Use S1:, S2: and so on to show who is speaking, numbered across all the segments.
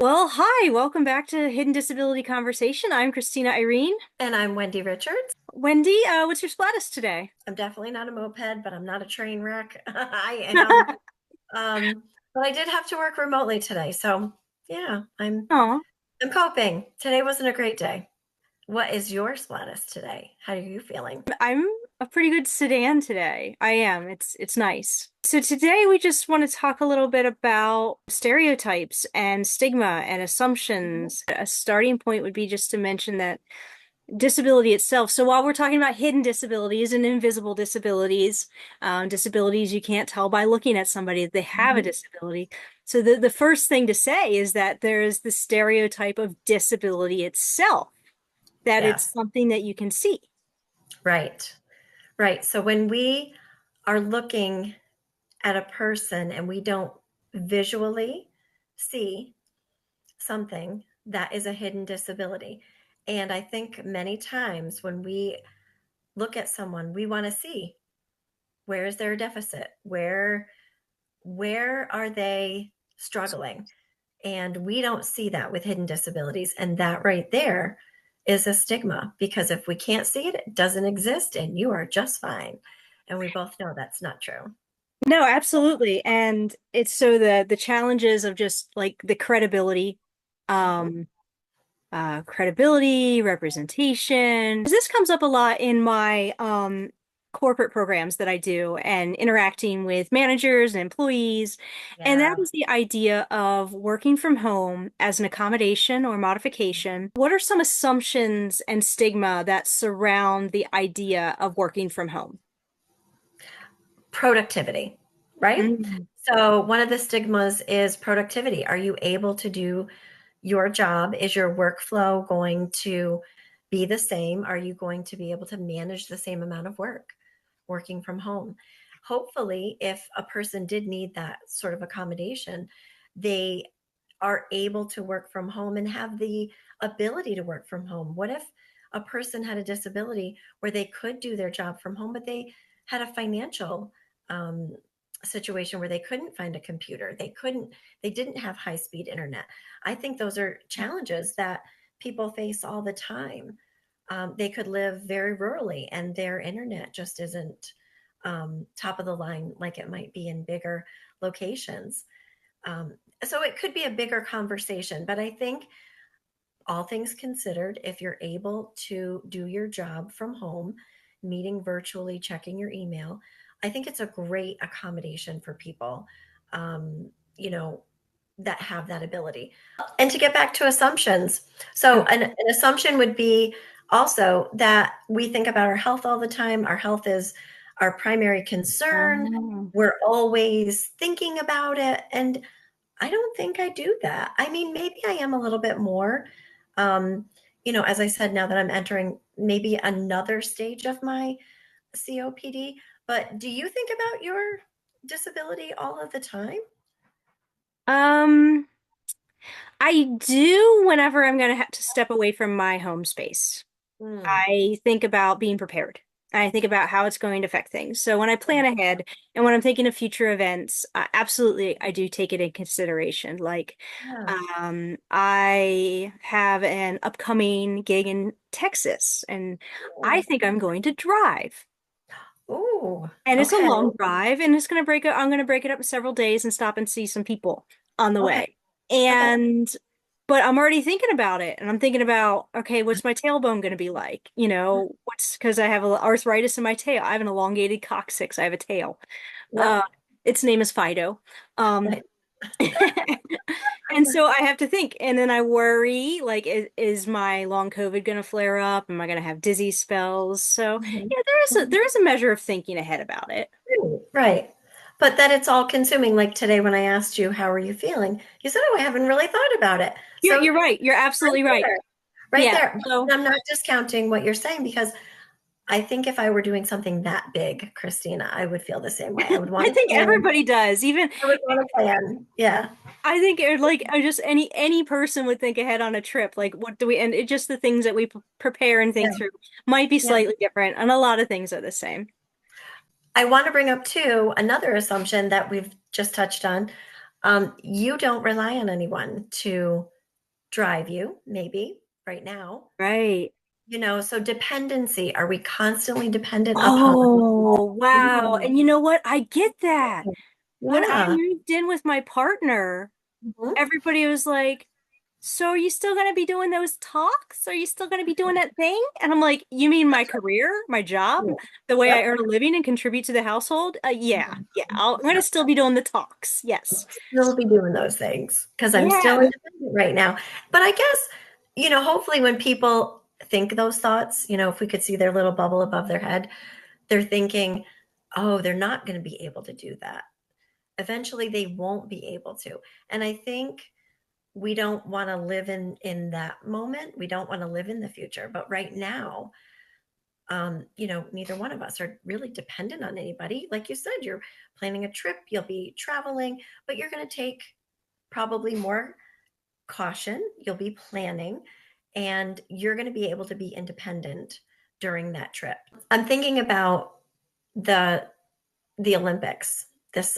S1: Well, hi, welcome back to Hidden Disability Conversation. I'm Christina Irene.
S2: And I'm Wendi Richards.
S1: Wendy, what's your splatus today?
S2: I'm definitely not a moped, but I'm not a train wreck. I am. But I did have to work remotely today. So yeah,
S1: Oh,
S2: I'm coping. Today wasn't a great day. What is your splatus today? How are you feeling?
S1: I'm a pretty good sedan today. I am. It's nice. So today we just want to talk a little bit about stereotypes and stigma and
S2: Mhm.
S1: assumptions. A starting point would be just to mention that disability itself. So while we're talking about hidden disabilities and invisible disabilities, disabilities you can't tell by looking at somebody that they have a
S2: Mhm.
S1: disability. So the first thing to say is that there is the stereotype of disability itself, that it's
S2: Yes,
S1: something that you can see.
S2: right. Right. So when we are looking at a person and we don't visually see something, that is a hidden disability. And I think many times when we look at someone, we want to see, where is their deficit? Where are they struggling? And we don't see that with hidden disabilities. And that right there is a stigma, because if we can't see it, it doesn't exist and you are just fine. And we both know that's not true.
S1: No, absolutely. And it's so the challenges of just like the credibility,
S2: Mhm.
S1: um, credibility, representation. This comes up a lot in my corporate programs that I do and interacting with managers and employees. And that
S2: Yeah.
S1: is the idea of working from home as an accommodation or modification. What are some assumptions and stigma that surround the idea of working from home?
S2: Productivity, right?
S1: Mm.
S2: So one of the stigmas is productivity. Are you able to do your job? Is your workflow going to be the same? Are you going to be able to manage the same amount of work working from home? Hopefully, if a person did need that sort of accommodation, they are able to work from home and have the ability to work from home. What if a person had a disability where they could do their job from home, but they had a financial um, situation where they couldn't find a computer? They didn't have high speed internet. I think those are challenges that people face all the time. They could live very rurally and their internet just isn't top of the line like it might be in bigger locations. Um, so it could be a bigger conversation, but I think all things considered, if you're able to do your job from home, meeting virtually, checking your email, I think it's a great accommodation for people, um, you know, that have that ability. And to get back to assumptions, so an assumption would be also that we think about our health all the time. Our health is our primary concern.
S1: Oh.
S2: We're always thinking about it. And I don't think I do that. I mean, maybe I am a little bit more. Um, as I said, now that I'm entering maybe another stage of my COPD, but do you think about your disability all of the time?
S1: Um, I do whenever I'm going to have to step away from my home space.
S2: Mm,
S1: I think about being prepared. I think about how it's going to affect things. So when I plan
S2: yeah,
S1: ahead and when I'm thinking of future events, absolutely, I do take it in consideration. Like,
S2: yeah.
S1: I have an upcoming gig in Texas, and I
S2: Ooh,
S1: think I'm going to drive.
S2: ooh,
S1: And it's a
S2: okay,
S1: long drive, and it's going to break it. I'm going to break it up in several days and stop and see some people on the
S2: okay,
S1: way.
S2: okay.
S1: And, but I'm already thinking about it, and I'm thinking about, okay, what's my tailbone going to be like? Because I have arthritis in my tail. I have an elongated coccyx. I have a tail. Uh,
S2: Yep,
S1: its name is Fido. Um,
S2: right.
S1: and so I have to think, and then I worry, like, is my long COVID going to flare up? Am I going to have dizzy spells? So
S2: Mhm,
S1: yeah, there is a
S2: mhm.
S1: there is a measure of thinking ahead about it.
S2: Right. But that it's all consuming. Like today, when I asked you, how are you feeling? You said, oh, I haven't really thought about it.
S1: You're
S2: So
S1: you're right. You're
S2: right
S1: absolutely right.
S2: there, right
S1: Yeah.
S2: there.
S1: So
S2: But I'm not discounting what you're saying, because I think if I were doing something that big, Christina, I would feel the same way. I would want
S1: I
S2: to
S1: think
S2: plan.
S1: everybody does. Even
S2: I would want to plan. Yeah.
S1: I think like I just any person would think ahead on a trip. Like what do we and it just the things that we prepare and
S2: Yeah.
S1: think through might be
S2: Yeah.
S1: slightly different, and a lot of things are the same.
S2: I want to bring up too another assumption that we've just touched on. You don't rely on anyone to drive you, maybe right now.
S1: Right.
S2: So dependency, are we constantly dependent upon?
S1: Oh, wow.
S2: Mhm.
S1: And you know what? I get that. When I
S2: Yeah.
S1: moved in with my partner,
S2: Mhm.
S1: everybody was like, so are you still going to be doing those talks? Are you still going to be doing that thing? And I'm like, you mean my career, my job,
S2: Yeah.
S1: the way I
S2: Yep.
S1: earn a living and contribute to the household? Yeah,
S2: Mhm.
S1: yeah. I'm going to
S2: Yep.
S1: still be doing the talks. Yes.
S2: Still be doing those things because I'm still
S1: Yeah.
S2: independent right now. But I guess, hopefully when people think those thoughts, if we could see their little bubble above their head, they're thinking, oh, they're not going to be able to do that. Eventually they won't be able to. And I think we don't want to live in that moment. We don't want to live in the future. But right now, neither one of us are really dependent on anybody. Like you said, you're planning a trip, you'll be traveling, but you're going to take probably more caution. You'll be planning, and you're going to be able to be independent during that trip. I'm thinking about the the Olympics this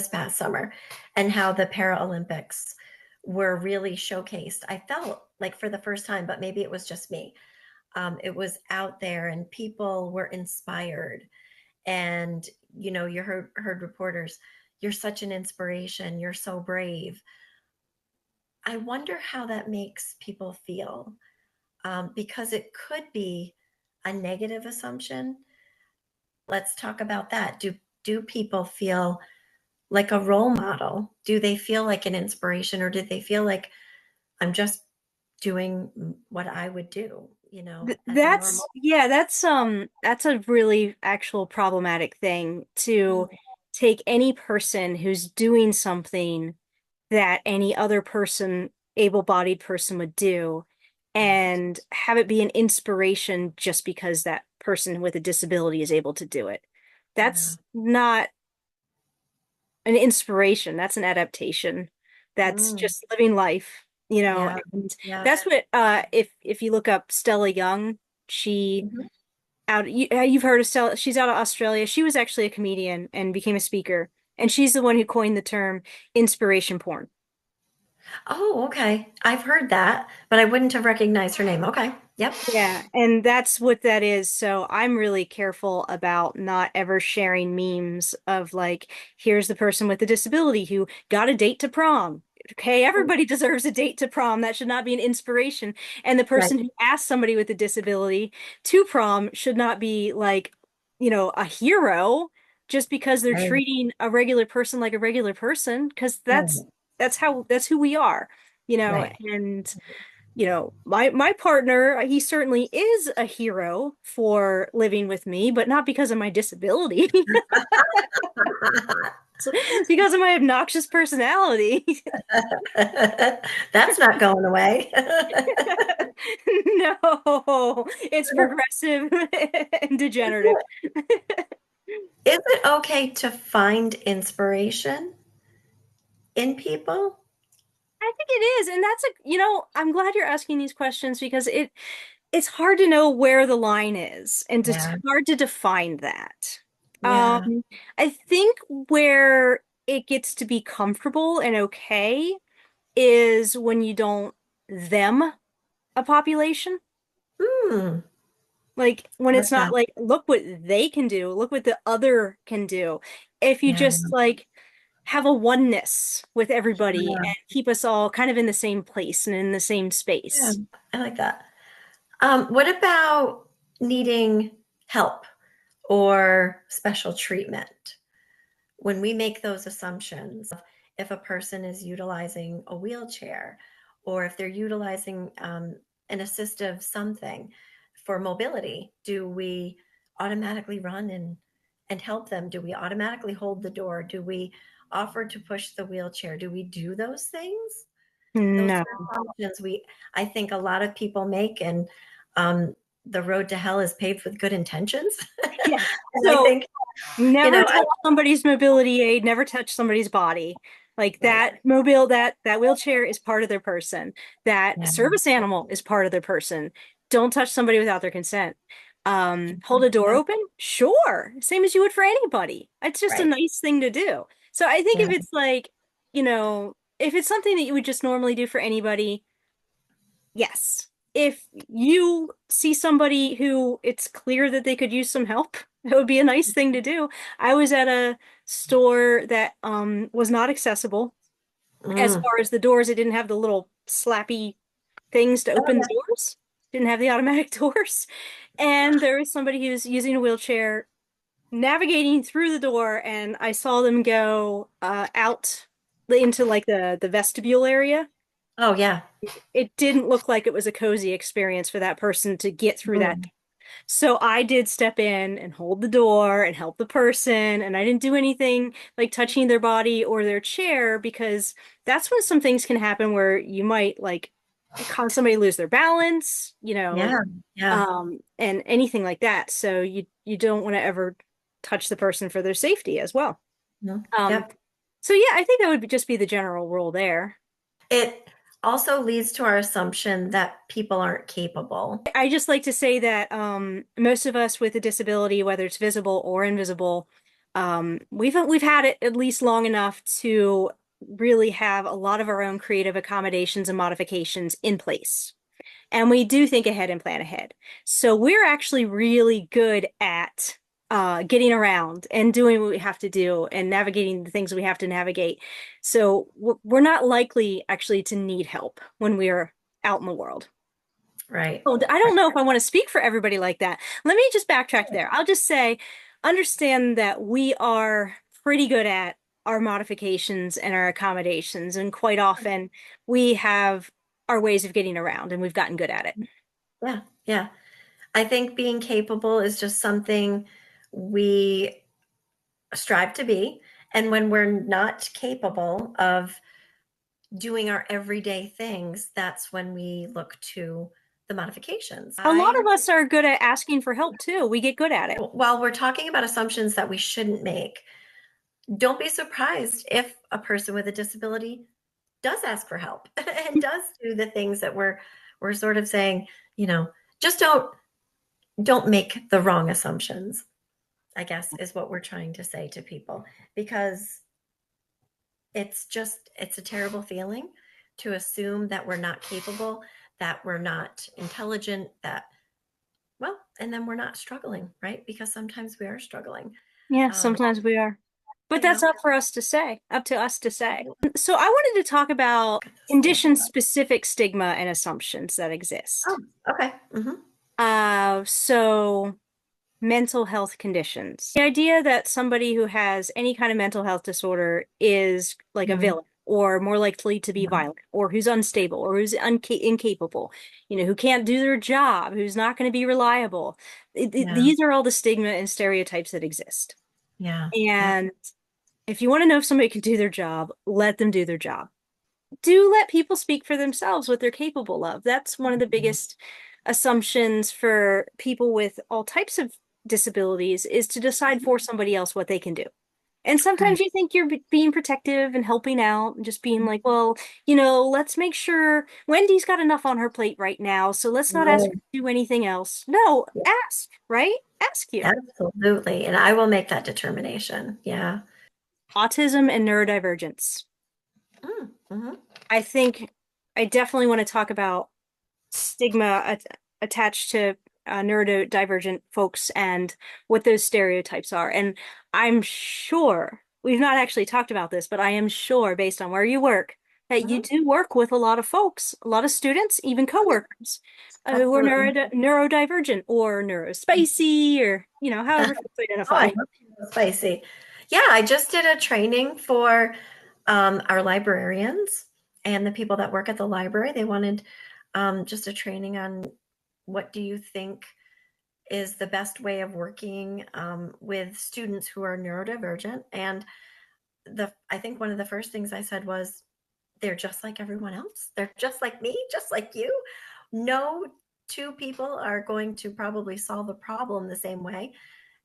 S2: past summer, and how the Paralympics were really showcased. I felt like for the first time, but maybe it was just me. It was out there, and people were inspired. And you heard reporters, "You're such an inspiration. You're so brave." I wonder how that makes people feel, because it could be a negative assumption. Let's talk about that. Do people feel like a role model? Do they feel like an inspiration, or do they feel like I'm just doing what I would do, as a
S1: That's
S2: normal?
S1: yeah, that's a really actual problematic thing to
S2: Mm,
S1: take any person who's doing something that any other person, able-bodied person would do
S2: right.
S1: and have it be an inspiration just because that person with a disability is able to do it.
S2: Yeah.
S1: That's not an inspiration. That's an adaptation. That's
S2: Mm,
S1: just living life,
S2: yeah.
S1: and
S2: Yeah.
S1: that's what if you look up Stella Young, she
S2: Mhm.
S1: you've heard of Stella, she's out of Australia. She was actually a comedian and became a speaker, and she's the one who coined the term inspiration porn.
S2: Oh, okay. I've heard that, but I wouldn't have recognized her name. Okay. Yep.
S1: Yeah, and that's what that is. So I'm really careful about not ever sharing memes of like, here's the person with a disability who got a date to prom. Okay, everybody deserves a date to prom. That should not be an inspiration. And the
S2: Right.
S1: person who asked somebody with a disability to prom should not be like, a hero just because they're
S2: Right.
S1: treating a regular person like a regular person, because
S2: Right.
S1: that's who we are,
S2: Right.
S1: and my partner, he certainly is a hero for living with me, but not because of my disability. It's because of my obnoxious personality.
S2: That's not going away.
S1: No, it's progressive and degenerative.
S2: Is it okay to find inspiration in people?
S1: I think it is, and I'm glad you're asking these questions because it's hard to know where the line is, and it's
S2: Yeah.
S1: hard to define that.
S2: Yeah.
S1: I think where it gets to be comfortable and okay is when you don't them a population.
S2: Hmm.
S1: Like when
S2: Like
S1: it's not
S2: that.
S1: like, look what they can do, look what the other can do. If you
S2: Yeah.
S1: just like have a oneness with everybody
S2: Yeah.
S1: and keep us all kind of in the same place and in the same
S2: Yeah.
S1: space.
S2: I like that. What about needing help or special treatment? When we make those assumptions, if a person is utilizing a wheelchair, or if they're utilizing an assistive something for mobility, do we automatically run and help them? Do we automatically hold the door? Do we offer to push the wheelchair? Do we do those things? Those
S1: No.
S2: are assumptions I think a lot of people make, and um, the road to hell is paved with good intentions.
S1: Yeah.
S2: And I
S1: So
S2: think,
S1: never
S2: I,
S1: touch somebody's mobility aid, never touch somebody's body. Like
S2: right.
S1: that wheelchair is part of their person. That
S2: Yeah.
S1: service animal is part of their person. Don't touch somebody without their consent. Hold a door
S2: Yeah.
S1: open? Sure. Same as you would for anybody. It's just a
S2: Right.
S1: nice thing to do. So I think
S2: Yeah.
S1: if it's like if it's something that you would just normally do for anybody, yes. If you see somebody who it's clear that they could use some help, that would be a nice thing to do. I was at a store that was not accessible as
S2: Mm.
S1: far as the doors. It didn't have the little slappy things to
S2: Oh,
S1: open the
S2: yeah.
S1: doors. Didn't have the automatic doors. And there was somebody who was using a wheelchair navigating through the door, and I saw them go out into like the vestibule area.
S2: Oh, yeah.
S1: It didn't look like it was a cozy experience for that person to get through that.
S2: Mm.
S1: So I did step in and hold the door and help the person, and I didn't do anything like touching their body or their chair because that's when some things can happen where you might like cause somebody lose their balance,
S2: Yeah. Yeah.
S1: and anything like that. So you don't want to ever touch the person for their safety as well.
S2: No.
S1: Um,
S2: Yep.
S1: so yeah, I think that would just be the general rule there.
S2: It also leads to our assumption that people aren't capable.
S1: I just like to say that most of us with a disability, whether it's visible or invisible, we've had it at least long enough to really have a lot of our own creative accommodations and modifications in place. And we do think ahead and plan ahead. So we're actually really good at getting around and doing what we have to do and navigating the things we have to navigate. So we're not likely actually to need help when we're out in the world.
S2: Right.
S1: Oh, I
S2: Right.
S1: don't know if I want to speak for everybody like that. Let me just backtrack there. I'll just say, understand that we are pretty good at our modifications and our accommodations, and quite often we have our ways of getting around, and we've gotten good at it.
S2: Yeah. Yeah. I think being capable is just something we strive to be. And when we're not capable of doing our everyday things, that's when we look to the modifications.
S1: A lot of us are good at asking for help too. We get good at it.
S2: While we're talking about assumptions that we shouldn't make, don't be surprised if a person with a disability does ask for help and does do the things that we're sort of saying, you know, just don't make the wrong assumptions, I guess is what we're trying to say to people, because it's a terrible feeling to assume that we're not capable, that we're not intelligent, that well, and then we're not struggling, right? Because sometimes we are struggling.
S1: Yeah,
S2: Um,
S1: sometimes we are. But
S2: you
S1: that's
S2: know,
S1: up for us to say, up to us to say. So I wanted to talk about
S2: at the stigma.
S1: condition-specific stigma and assumptions that
S2: Oh,
S1: exist.
S2: okay.
S1: So mental health conditions. The idea that somebody who has any kind of mental health disorder is like a
S2: Mhm.
S1: villain or more likely to be
S2: Yeah.
S1: violent or who's unstable or who's incapable, who can't do their job, who's not going to be reliable.
S2: Yeah.
S1: These are all the stigma and stereotypes that exist.
S2: Yeah. Yep.
S1: And if you want to know if somebody can do their job, let them do their job. Do let people speak for themselves what they're capable of. That's one of the biggest assumptions for people with all types of disabilities is to decide for somebody else what they can do. And sometimes
S2: Right.
S1: you think you're being protective and helping out and just being like, well, let's make sure Wendy's got enough on her plate right now, so let's not ask
S2: Oh,
S1: her to do anything else. No,
S2: yeah,
S1: ask, right? Ask here.
S2: absolutely. And I will make that determination. Yeah.
S1: Autism and neurodivergence.
S2: Mm-hmm.
S1: I think I definitely want to talk about stigma attached to neurodivergent folks and what those stereotypes are. And I'm sure we've not actually talked about this, but I am sure based on where you work that you
S2: Mm-hmm.
S1: do work with a lot of folks, a lot of students, even
S2: Oh, yeah.
S1: coworkers who are
S2: Absolutely.
S1: neurodivergent or neurospicy or, however folks
S2: Oh, I
S1: identify.
S2: love spicy. Yeah, I just did a training for our librarians and the people that work at the library. They wanted just a training on what do you think is the best way of working with students who are neurodivergent. And I think one of the first things I said was, they're just like everyone else. They're just like me, just like you. No two people are going to probably solve a problem the same way.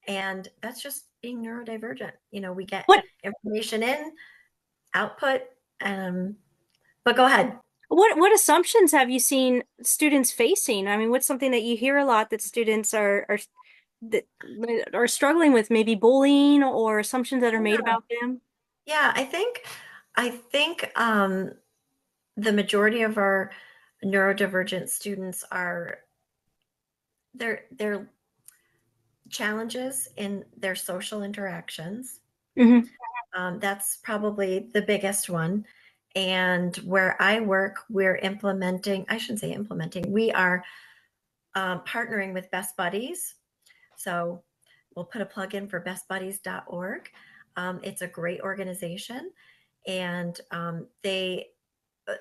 S2: And that's just being neurodivergent. We get
S1: What
S2: information in, output. Um, but go ahead.
S1: what assumptions have you seen students facing? I mean, what's something that you hear a lot that students that are struggling with, maybe bullying or assumptions that are made
S2: Yeah.
S1: about them?
S2: Yeah, I think I think the majority of our neurodivergent students are their challenges in their social interactions.
S1: Hmm.
S2: That's probably the biggest one. And where I work, we're implementing, I shouldn't say implementing, we are partnering with Best Buddies. So we'll put a plug in for bestbuddies.org. It's a great organization. And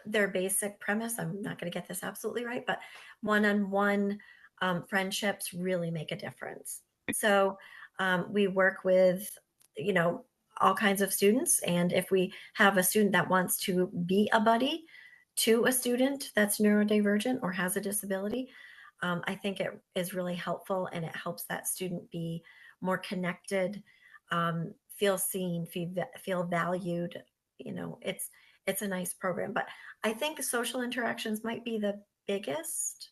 S2: their basic premise, I'm not going to get this absolutely right, but one-on-one friendships really make a difference. So we work with, you know, all kinds of students. And if we have a student that wants to be a buddy to a student that's neurodivergent or has a disability, I think it is really helpful, and it helps that student be more connected, feel seen, feel valued. You know, it's a nice program. But I think social interactions might be the biggest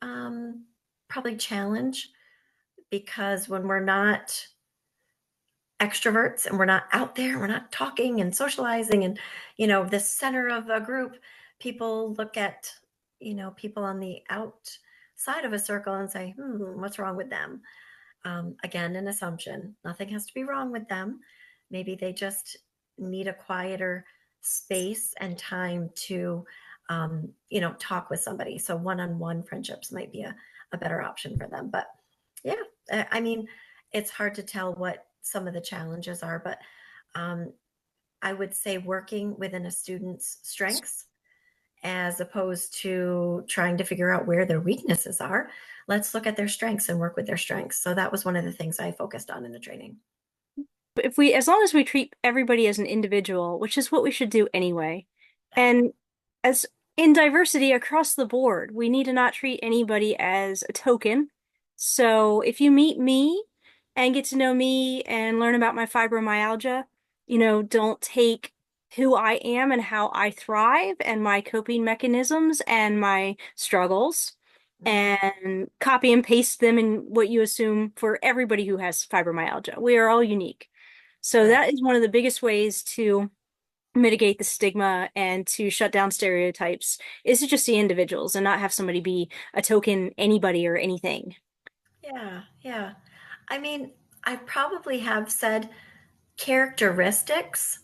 S2: um, probably challenge, because when we're not extroverts and we're not out there, we're not talking and socializing and, you know, the center of a group, people look at, you know, people on the outside of a circle and say, what's wrong with them? Again, an assumption. Nothing has to be wrong with them. Maybe they just need a quieter space and time to, you know, talk with somebody. So one-on-one friendships might be a better option for them. But yeah, I mean, it's hard to tell what some of the challenges are, but um, I would say working within a student's strengths as opposed to trying to figure out where their weaknesses are. Let's look at their strengths and work with their strengths. So that was one of the things I focused on in the training.
S1: If we, as long as we treat everybody as an individual, which is what we should do anyway, and as in diversity across the board, we need to not treat anybody as a token. So if you meet me and get to know me and learn about my fibromyalgia, don't take who I am and how I thrive and my coping mechanisms and my struggles
S2: Mhm.
S1: and copy and paste them in what you assume for everybody who has fibromyalgia. We are all unique. So
S2: Right.
S1: that is one of the biggest ways to mitigate the stigma and to shut down stereotypes is to just see individuals and not have somebody be a token anybody or anything.
S2: Yeah. Yeah. I mean, I probably have said characteristics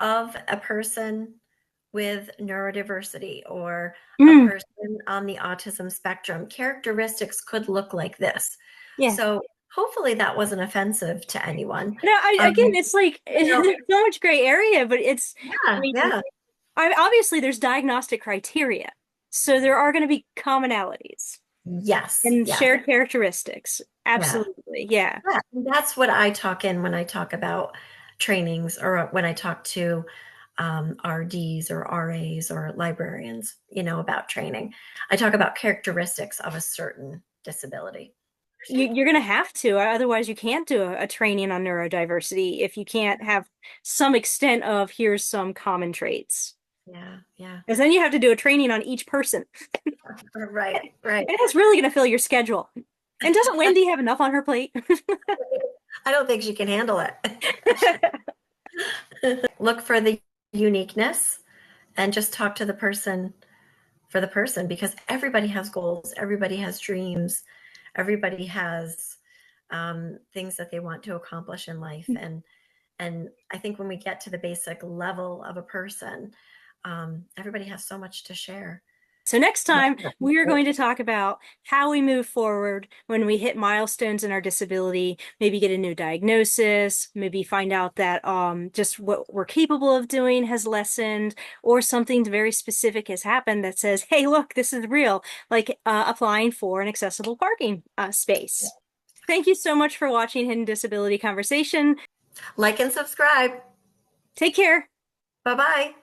S2: of a person with neurodiversity or a
S1: Mm,
S2: person on the autism spectrum. Characteristics could look like this.
S1: yeah.
S2: So hopefully that wasn't offensive to anyone.
S1: No, again, it's like
S2: You know,
S1: there's so much gray area, but I
S2: yeah,
S1: mean,
S2: yeah,
S1: obviously there's diagnostic criteria. So there are going to be commonalities
S2: yes,
S1: and
S2: yes,
S1: shared characteristics.
S2: yeah,
S1: Absolutely. Yeah.
S2: yeah. And that's what I talk in when I talk about trainings, or when I talk to RDs or RAs or librarians, you know, about training. I talk about characteristics of a certain disability.
S1: You're going to have to, otherwise you can't do a training on neurodiversity if you can't have some extent of here's some common traits.
S2: Yeah, yeah.
S1: Because then you have to do a training on each person.
S2: Right, right.
S1: And that's really going to fill your schedule. And doesn't Wendy have enough on her plate?
S2: I don't think she can handle it. Look for the uniqueness and just talk to the person for the person, because everybody has goals, everybody has dreams, everybody has things that they want to accomplish in life. And I think when we get to the basic level of a person, everybody has so much to share.
S1: So next time we are going to talk about how we move forward when we hit milestones in our disability, maybe get a new diagnosis, maybe find out that just what we're capable of doing has lessened, or something very specific has happened that says, hey, look, this is real, like applying for an accessible parking space. Thank you so much for watching Hidden Disability Conversation.
S2: Like and subscribe.
S1: Take care.
S2: Bye bye.